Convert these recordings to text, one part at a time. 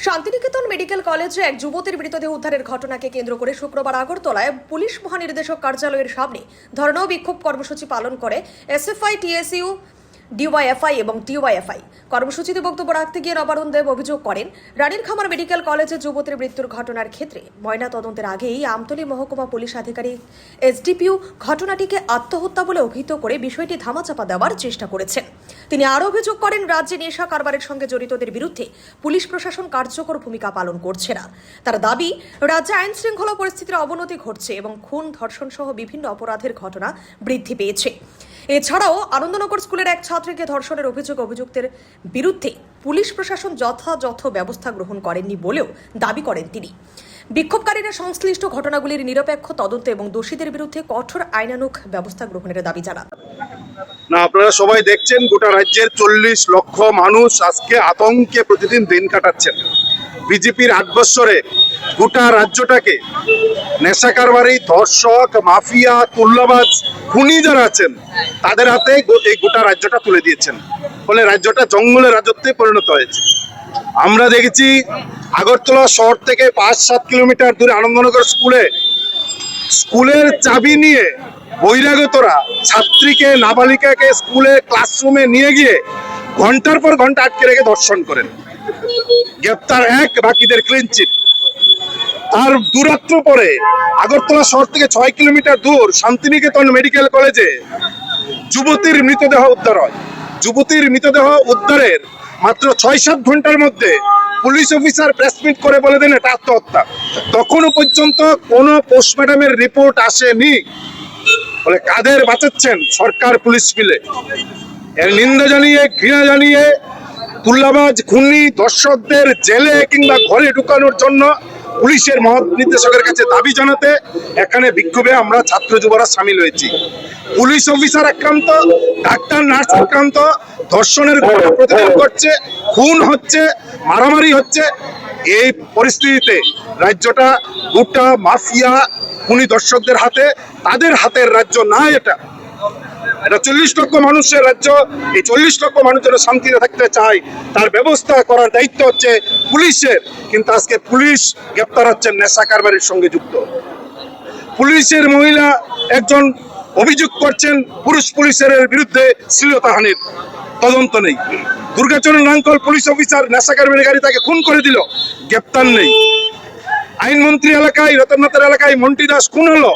Santiniketan medical কলেজে এক যুবতীর মৃতদেহ উদ্ধারের ঘটনাকে কেন্দ্র করে শুক্রবার আগরতলায় পুলিশ মহানির্দেশক কার্যালয়ের সামনে ধর্ণা ও বিক্ষোভ কর্মসূচি পালন করে এসএফআই, টিএসইউ, ডিওয়াইএফআই এবং টিওয়াইএফআই। কর্মসূচিতে বক্তব্য রাখতে গিয়ে নবারুণ দেব অভিযোগ করেন, রানীর খামার মেডিকেল কলেজে যুবতীর মৃত্যুর ঘটনার ক্ষেত্রে ময়না তদন্তের আগেই আমতলী মহকুমা পুলিশ আধিকারিক এসডিপিও ঘটনাটিকে আত্মহত্যা বলে অভিহিত করে বিষয়টি ধামাচাপা দেওয়ার চেষ্টা করেছেন। তিনি আরও অভিযোগ করেন, রাজ্যে নেশা কারবারের সঙ্গে জড়িতদের বিরুদ্ধে পুলিশ প্রশাসন কার্যকর ভূমিকা পালন করছে না। তার দাবি, রাজ্যে আইন শৃঙ্খলা পরিস্থিতির অবনতি ঘটছে এবং খুন, ধর্ষণ সহ বিভিন্ন অপরাধের ঘটনা বৃদ্ধি পেয়েছে। এছাড়াও আনন্দনগর স্কুলের এক ছাত্রীকে ধর্ষণের অভিযুক্তের বিরুদ্ধে পুলিশ প্রশাসন যথাযথ ব্যবস্থা গ্রহণ করেননি বলেও দাবি করেন তিনি। বিক্ষোভকারীরা সংশ্লিষ্ট ঘটনাগুলির নিরপেক্ষ তদন্ত এবং দোষীদের বিরুদ্ধে কঠোর আইনানুগ ব্যবস্থা গ্রহণের দাবি জানান। না, আপনারা সবাই দেখছেন গোটা রাজ্যের 40 লক্ষ মানুষ আজকে আতঙ্কে প্রতিদিন দিন কাটাচ্ছেন। বিজেপির 8 বছরে গোটা রাজ্যটাকে নেশা কারবারি, ধর্ষক, মাফিয়া, তুল্লাবাজ, খুনি যারা আছেন তাদের হাতে এই গোটা রাজ্যটা তুলে দিয়েছেন। ফলে রাজ্যটা জঙ্গলের রাজত্বে পরিণত হয়েছে। আমরা দেখেছি আগরতলা শহর থেকে 5-7 কিলোমিটার দূরে আনন্দনগর স্কুলের চাবি নিয়ে বহিরাগতরা ছাত্রীকে, নাবালিকাকে স্কুলে ক্লাসরুমে নিয়ে গিয়ে ঘন্টার পর ঘন্টা আটকে রেখে ধর্ষণ করেন। গ্রেপ্তার 1, বাকিদের ক্লিন চিট। আর দুরাত্র পরে আগরতলা শহর থেকে 6 কিলোমিটার দূর শান্তিনিকেতন মেডিকেল কলেজে যুবতীর মৃতদেহ উদ্ধার হয়। যুবতীর মৃতদেহ উদ্ধারের মাত্র 6-7 ঘন্টার মধ্যে পুলিশ অফিসার প্রেস মিট করে বলে দেন এটা আত্মহত্যা। তখনও পর্যন্ত কোনো পোস্টমর্টমের রিপোর্ট আসেনি। বলে কাদের বাঁচাচ্ছেন? সরকার পুলিশ মিলে। এর নিন্দা জানিয়ে, ঘৃণা জানিয়ে তুল্লাবাজ, খুনি, দর্শকদের জেলে কিংবা ঘরে ঢুকানোর জন্য পুলিশের মহানির্দেশকের কাছে দাবি জানাতে এখানে বিক্ষোভে আমরা ছাত্র যুবরা সামিল হয়েছি। পুলিশ অফিসার আক্রান্ত, ডাক্তার নার্স আক্রান্ত, ধর্ষণের ঘটনা প্রতিদিন ঘটছে, খুন হচ্ছে, মারামারি হচ্ছে। এই পরিস্থিতিতে রাজ্যটা গোটা মাফিয়া, খুনি, দর্শকদের হাতে, তাদের হাতের রাজ্য না। এটা 40 লক্ষ মানুষের রাজ্য। এই 40 লক্ষ মানুষ যেন শান্তিতে থাকতে চায় তার ব্যবস্থা করার দায়িত্ব হচ্ছে পুলিশের। কিন্তু আজকে পুলিশ গ্রেপ্তার হচ্ছেন নেশা কারবারের সঙ্গে যুক্ত। পুলিশের মহিলা একজন অভিযোগ করছেন পুরুষ পুলিশের বিরুদ্ধে শ্লীলতাহানির, তদন্ত নেই। দুর্গাচরণ রাঙ্কল পুলিশ অফিসার নেশা কারবারের গাড়ি তাকে খুন করে দিল, গ্রেপ্তার নেই। আইনমন্ত্রী এলাকায়, রতননাথের এলাকায় মন্টি দাস খুন হলো,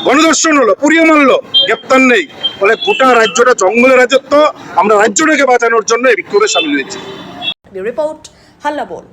গণধর্ষণ হলো, পুড়িয়ে মারলো, গ্রেপ্তার নেই। ফলে গোটা রাজ্যটা জঙ্গলের রাজত্ব। আমরা রাজ্যটাকে বাঁচানোর জন্য এই বিক্ষোভে সামিল হয়েছি। রিপোর্ট, হাল্লা বল।